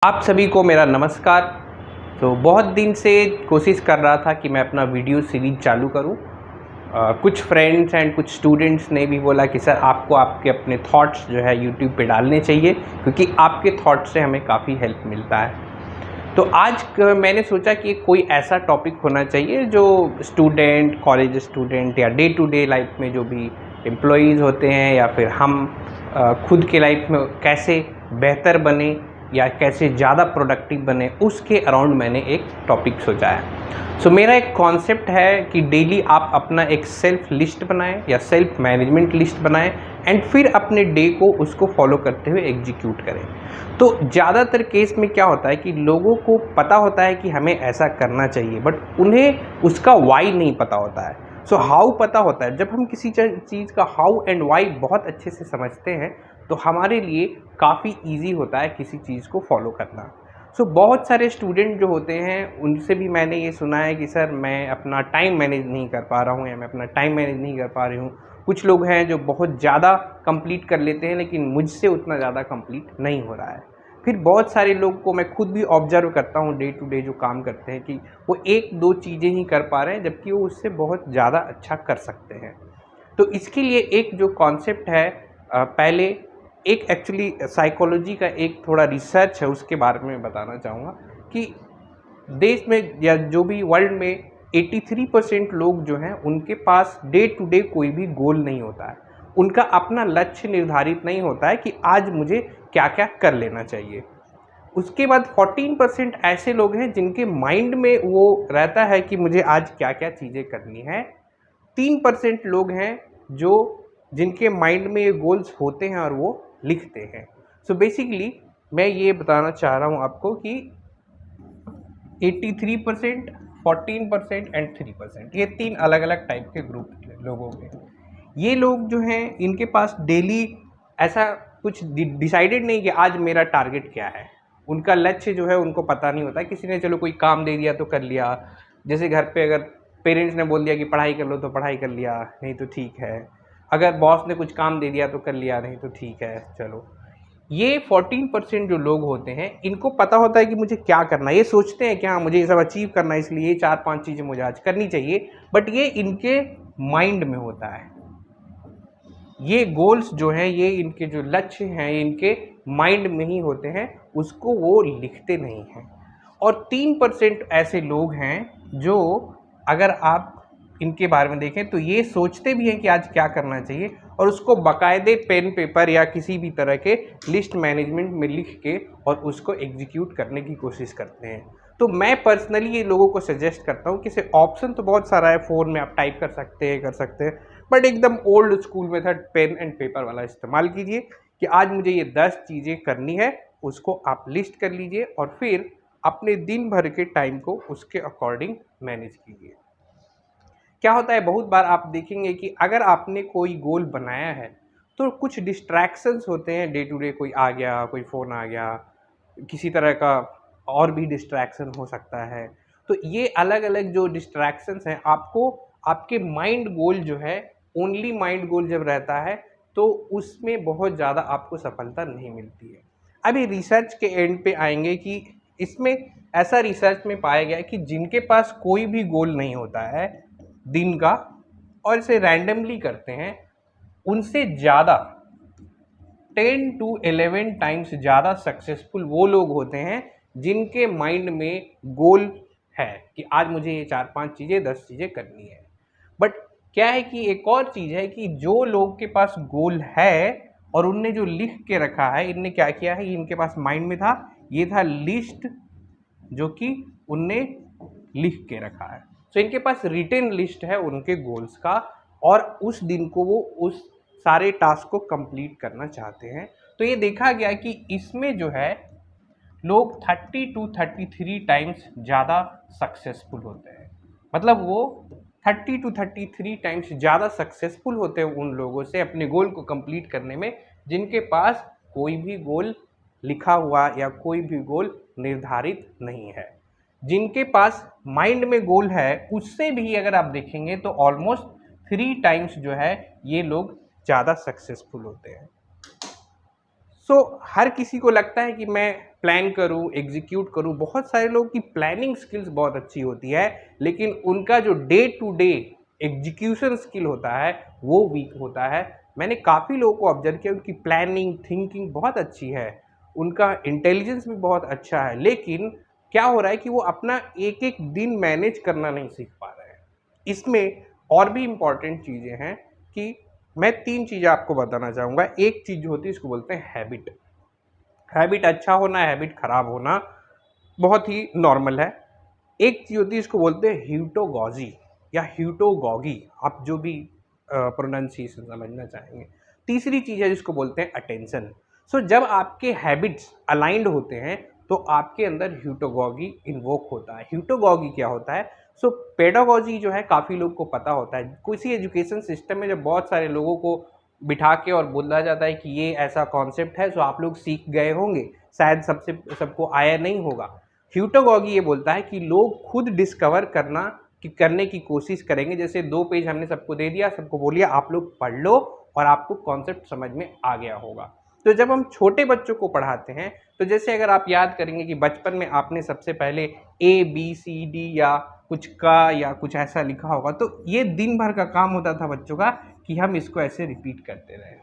आप सभी को मेरा नमस्कार। तो बहुत दिन से कोशिश कर रहा था कि मैं अपना वीडियो सीरीज चालू करूं। कुछ फ्रेंड्स एंड कुछ स्टूडेंट्स ने भी बोला कि सर आपको आपके अपने थॉट्स जो है यूट्यूब पे डालने चाहिए, क्योंकि आपके थॉट्स से हमें काफ़ी हेल्प मिलता है। तो आज मैंने सोचा कि कोई ऐसा टॉपिक होना चाहिए जो स्टूडेंट, कॉलेज स्टूडेंट या डे टू डे लाइफ में जो भी एम्प्लॉयज़ होते हैं या फिर हम खुद के लाइफ में कैसे बेहतर बने या कैसे ज़्यादा प्रोडक्टिव बने, उसके अराउंड मैंने एक टॉपिक सोचा है। मेरा एक कॉन्सेप्ट है कि डेली आप अपना एक सेल्फ लिस्ट बनाएं या सेल्फ मैनेजमेंट लिस्ट बनाएं एंड फिर अपने डे को उसको फॉलो करते हुए एग्जीक्यूट करें। तो ज़्यादातर केस में क्या होता है कि लोगों को पता होता है कि हमें ऐसा करना चाहिए, बट उन्हें उसका वाई नहीं पता होता है। हाउ पता होता है। जब हम किसी चीज़ का हाउ एंड वाई बहुत अच्छे से समझते हैं तो हमारे लिए काफ़ी ईजी होता है किसी चीज़ को फॉलो करना। बहुत सारे स्टूडेंट जो होते हैं उनसे भी मैंने ये सुना है कि सर मैं अपना टाइम मैनेज नहीं कर पा रहा हूँ या मैं अपना टाइम मैनेज नहीं कर पा रही हूँ। कुछ लोग हैं जो बहुत ज़्यादा कंप्लीट कर लेते हैं लेकिन मुझसे उतना ज़्यादा कंप्लीट नहीं हो रहा है। फिर बहुत सारे लोग को मैं खुद भी ऑब्जर्व करता हूँ डे टू डे जो काम करते हैं कि वो एक दो चीज़ें ही कर पा रहे हैं जबकि वो उससे बहुत ज़्यादा अच्छा कर सकते हैं। तो इसके लिए एक जो कॉन्सेप्ट है, पहले एक एक्चुअली साइकोलॉजी का एक थोड़ा रिसर्च है उसके बारे में बताना चाहूँगा कि देश में या जो भी वर्ल्ड में 83% लोग जो हैं उनके पास डे टू डे कोई भी गोल नहीं होता है। उनका अपना लक्ष्य निर्धारित नहीं होता है कि आज मुझे क्या क्या कर लेना चाहिए। उसके बाद 14% ऐसे लोग हैं जिनके माइंड में वो रहता है कि मुझे आज क्या क्या चीज़ें करनी है। 3% लोग हैं जो जिनके माइंड में ये गोल्स होते हैं और वो लिखते हैं। बेसिकली मैं ये बताना चाह रहा हूँ आपको कि 83%, 14% एंड 3%, ये तीन अलग अलग टाइप के ग्रुप लोगों के। ये लोग जो हैं इनके पास डेली ऐसा कुछ डिसाइडेड नहीं कि आज मेरा टारगेट क्या है। उनका लक्ष्य जो है उनको पता नहीं होता। किसी ने चलो कोई काम दे दिया तो कर लिया। जैसे घर पे अगर पेरेंट्स ने बोल दिया कि पढ़ाई कर लो तो पढ़ाई कर लिया, नहीं तो ठीक है। अगर बॉस ने कुछ काम दे दिया तो कर लिया, नहीं तो ठीक है चलो। ये 14% जो लोग होते हैं इनको पता होता है कि मुझे क्या करना है। ये सोचते हैं कि हाँ मुझे ये सब अचीव करना है, इसलिए ये 4-5 चीज़ें मुझे आज करनी चाहिए, बट ये इनके माइंड में होता है। ये गोल्स जो हैं, ये इनके जो लक्ष्य हैं, ये इनके माइंड में ही होते हैं, उसको वो लिखते नहीं हैं। और 3% ऐसे लोग हैं जो अगर आप इनके बारे में देखें तो ये सोचते भी हैं कि आज क्या करना चाहिए और उसको बाकायदे पेन पेपर या किसी भी तरह के लिस्ट मैनेजमेंट में लिख के और उसको एग्जीक्यूट करने की कोशिश करते हैं। तो मैं पर्सनली ये लोगों को सजेस्ट करता हूँ कि से ऑप्शन तो बहुत सारा है, फ़ोन में आप टाइप कर सकते हैं, बट एकदम old school method pen and paper वाला इस्तेमाल कीजिए कि आज मुझे ये 10 चीज़ें करनी है, उसको आप लिस्ट कर लीजिए और फिर अपने दिन भर के टाइम को उसके अकॉर्डिंग मैनेज कीजिए। क्या होता है, बहुत बार आप देखेंगे कि अगर आपने कोई गोल बनाया है तो कुछ डिस्ट्रैक्शंस होते हैं डे टू डे। कोई आ गया, कोई फ़ोन आ गया, किसी तरह का और भी डिस्ट्रैक्शन हो सकता है। तो ये अलग अलग जो डिस्ट्रैक्शंस हैं, आपको आपके माइंड गोल जो है, ओनली माइंड गोल जब रहता है तो उसमें बहुत ज़्यादा आपको सफलता नहीं मिलती है। अभी रिसर्च के एंड पे आएंगे कि इसमें ऐसा रिसर्च में पाया गया कि जिनके पास कोई भी गोल नहीं होता है दिन का और इसे रैंडमली करते हैं, उनसे ज़्यादा 10 to 11 टाइम्स ज़्यादा सक्सेसफुल वो लोग होते हैं जिनके माइंड में गोल है कि आज मुझे ये 4-5 चीज़ें, 10 चीज़ें करनी है। बट क्या है कि एक और चीज़ है कि जो लोग के पास गोल है और उनने जो लिख के रखा है, इनने क्या किया है, इनके पास माइंड में था, ये था लिस्ट जो कि उनने लिख के रखा है। इनके पास रिटन लिस्ट है उनके गोल्स का और उस दिन को वो उस सारे टास्क को कंप्लीट करना चाहते हैं। तो ये देखा गया कि इसमें जो है लोग 30 to 33 टाइम्स ज़्यादा सक्सेसफुल होते हैं। मतलब वो 30 to 33 टाइम्स ज़्यादा सक्सेसफुल होते हैं उन लोगों से अपने गोल को कंप्लीट करने में जिनके पास कोई भी गोल लिखा हुआ या कोई भी गोल निर्धारित नहीं है। जिनके पास माइंड में गोल है उससे भी अगर आप देखेंगे तो ऑलमोस्ट 3 टाइम्स जो है ये लोग ज़्यादा सक्सेसफुल होते हैं। हर किसी को लगता है कि मैं प्लान करूं, एग्जीक्यूट करूं। बहुत सारे लोगों की प्लानिंग स्किल्स बहुत अच्छी होती है, लेकिन उनका जो day to day execution skill होता है वो वीक होता है। मैंने काफ़ी लोगों को ऑब्जर्व किया, उनकी प्लानिंग थिंकिंग बहुत अच्छी है, उनका इंटेलिजेंस भी बहुत अच्छा है, लेकिन क्या हो रहा है कि वो अपना एक एक दिन मैनेज करना नहीं सीख पा रहे हैं। इसमें और भी इम्पॉर्टेंट चीज़ें हैं कि मैं 3 चीज़ें आपको बताना चाहूँगा। एक चीज़ जो होती है इसको बोलते हैं हैबिट। हैबिट अच्छा होना, हैबिट खराब होना बहुत ही नॉर्मल है। एक चीज़ होती है इसको बोलते हैं ह्यूटोगॉजी या ह्यूटोगॉगी, आप जो भी प्रोनाउंसिएशन समझना चाहेंगे। तीसरी चीज़ है जिसको बोलते हैं अटेंशन। जब आपके हैबिट्स अलाइंड होते हैं तो आपके अंदर ह्यूटोगॉगी इन्वोक होता है। ह्यूटोगॉगी क्या होता है? पेडागॉजी जो है काफ़ी लोग को पता होता है। किसी एजुकेशन सिस्टम में जब बहुत सारे लोगों को बिठा के और बोला जाता है कि ये ऐसा कॉन्सेप्ट है, तो आप लोग सीख गए होंगे, शायद सबको आया नहीं होगा। ह्यूटोगॉगी ये बोलता है कि लोग खुद डिस्कवर करने की कोशिश करेंगे। जैसे 2 पेज हमने सबको दे दिया, सबको बोलिए आप लोग पढ़ लो और आपको कॉन्सेप्ट समझ में आ गया होगा। तो जब हम छोटे बच्चों को पढ़ाते हैं, तो जैसे अगर आप याद करेंगे कि बचपन में आपने सबसे पहले ABCD या कुछ का या कुछ ऐसा लिखा होगा, तो ये दिन भर का काम होता था बच्चों का कि हम इसको ऐसे रिपीट करते रहे।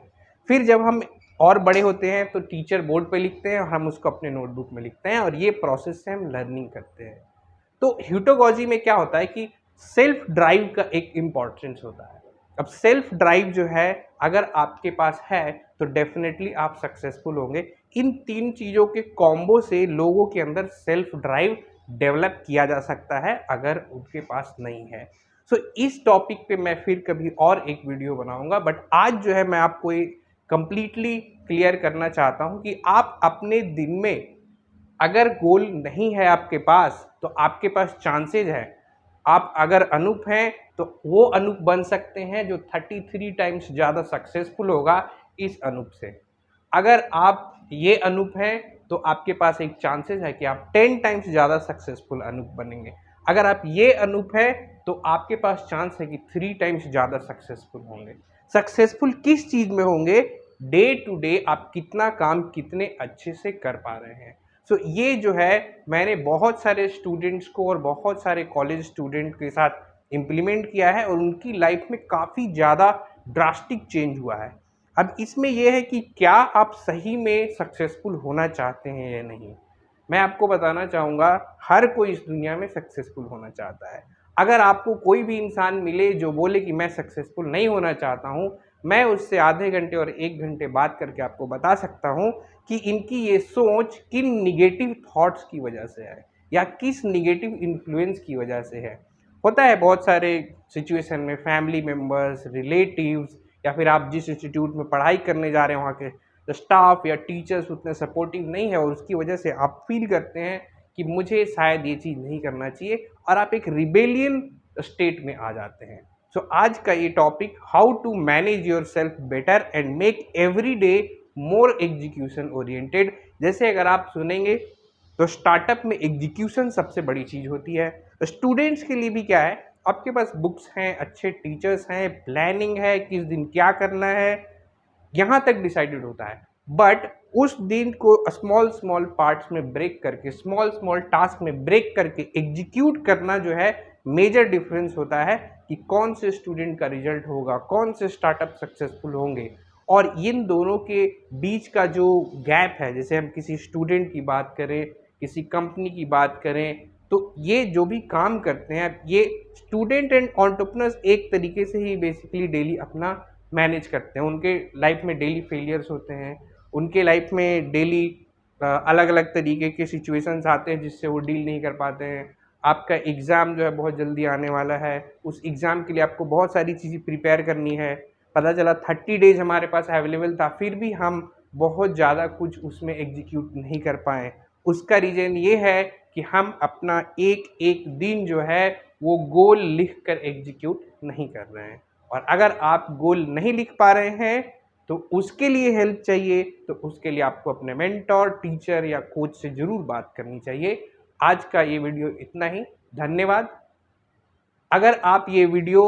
फिर जब हम और बड़े होते हैं तो टीचर बोर्ड पे लिखते हैं और हम उसको अपने नोटबुक में लिखते हैं, और ये प्रोसेस से हम लर्निंग करते हैं। तो ह्यूटोगॉजी में क्या होता है कि सेल्फ ड्राइव का एक इम्पॉर्टेंस होता है। अब सेल्फ ड्राइव जो है अगर आपके पास है तो डेफिनेटली आप सक्सेसफुल होंगे। इन 3 चीज़ों के कॉम्बो से लोगों के अंदर सेल्फ ड्राइव डेवलप किया जा सकता है अगर उनके पास नहीं है। इस टॉपिक पे मैं फिर कभी और एक वीडियो बनाऊंगा, बट आज जो है मैं आपको ये कंप्लीटली क्लियर करना चाहता हूँ कि आप अपने दिन में अगर गोल नहीं है आपके पास तो आपके पास चांसेज है। आप अगर अनूप हैं तो वो अनूप बन सकते हैं जो 33 टाइम्स ज़्यादा सक्सेसफुल होगा इस अनूप से। अगर आप ये अनूप हैं तो आपके पास एक चांसेस है कि आप 10 टाइम्स ज़्यादा सक्सेसफुल अनूप बनेंगे। अगर आप ये अनूप हैं तो आपके पास चांस है कि 3 टाइम्स ज़्यादा सक्सेसफुल होंगे। सक्सेसफुल किस चीज़ में होंगे? डे टू डे आप कितना काम कितने अच्छे से कर पा रहे हैं। ये जो है मैंने बहुत सारे स्टूडेंट्स को और बहुत सारे कॉलेज स्टूडेंट के साथ इम्प्लीमेंट किया है और उनकी लाइफ में काफ़ी ज़्यादा ड्रास्टिक चेंज हुआ है। अब इसमें यह है कि क्या आप सही में सक्सेसफुल होना चाहते हैं या नहीं। मैं आपको बताना चाहूँगा हर कोई इस दुनिया में सक्सेसफुल होना चाहता है। अगर आपको कोई भी इंसान मिले जो बोले कि मैं सक्सेसफुल नहीं होना चाहता हूँ, मैं उससे आधे घंटे और 1 घंटे बात करके आपको बता सकता हूँ कि इनकी ये सोच किन निगेटिव थॉट्स की वजह से है या किस निगेटिव इन्फ्लुएंस की वजह से है। होता है बहुत सारे सिचुएशन में फैमिली मेम्बर्स, रिलेटिव्स, या फिर आप जिस इंस्टीट्यूट में पढ़ाई करने जा रहे हैं वहाँ के स्टाफ या टीचर्स उतने सपोर्टिव नहीं है और उसकी वजह से आप फील करते हैं कि मुझे शायद ये चीज़ नहीं करना चाहिए और आप एक रिबेलियन स्टेट में आ जाते हैं। आज का ये topic how to manage yourself better and make every day more execution oriented. जैसे अगर आप सुनेंगे तो स्टार्टअप में एग्जीक्यूशन सबसे बड़ी चीज़ होती है। स्टूडेंट्स के लिए भी क्या है, आपके पास बुक्स हैं, अच्छे टीचर्स हैं, प्लानिंग है, किस दिन क्या करना है, यहाँ तक डिसाइडेड होता है। बट उस दिन को स्मॉल स्मॉल पार्ट्स में ब्रेक करके, स्मॉल स्मॉल टास्क में ब्रेक करके एग्जीक्यूट करना जो है मेजर डिफरेंस होता है कि कौन से स्टूडेंट का रिजल्ट होगा, कौन से स्टार्टअप सक्सेसफुल होंगे। और इन दोनों के बीच का जो गैप है, जैसे हम किसी स्टूडेंट की बात करें, किसी कंपनी की बात करें, तो ये जो भी काम करते हैं, ये स्टूडेंट एंड एंटरप्रेन्योर्स एक तरीके से ही बेसिकली डेली अपना मैनेज करते हैं। उनके लाइफ में डेली फेलियर्स होते हैं, उनके लाइफ में डेली अलग अलग तरीके के सिचुएशंस आते हैं जिससे वो डील नहीं कर पाते हैं। आपका एग्ज़ाम जो है बहुत जल्दी आने वाला है, उस एग्ज़ाम के लिए आपको बहुत सारी चीज़ें प्रिपेयर करनी है। पता चला 30 डेज़ हमारे पास अवेलेबल था, फिर भी हम बहुत ज़्यादा कुछ उसमें एग्जीक्यूट नहीं कर पाए। उसका रीज़न ये है कि हम अपना एक एक दिन जो है वो गोल लिख कर एग्जीक्यूट नहीं कर रहे हैं। और अगर आप गोल नहीं लिख पा रहे हैं तो उसके लिए हेल्प चाहिए, तो उसके लिए आपको अपने मेंटर, टीचर या कोच से ज़रूर बात करनी चाहिए। आज का ये वीडियो इतना ही, धन्यवाद। अगर आप ये वीडियो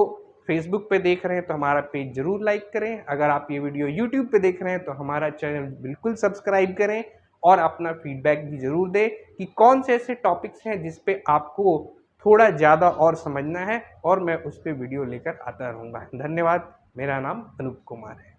फेसबुक पे देख रहे हैं तो हमारा पेज ज़रूर लाइक करें। अगर आप ये वीडियो यूट्यूब पे देख रहे हैं तो हमारा चैनल बिल्कुल सब्सक्राइब करें और अपना फीडबैक भी ज़रूर दें कि कौन से ऐसे टॉपिक्स हैं जिस पे आपको थोड़ा ज़्यादा और समझना है, और मैं उस पर वीडियो लेकर आता रहूँगा। धन्यवाद। मेरा नाम अनूप कुमार है।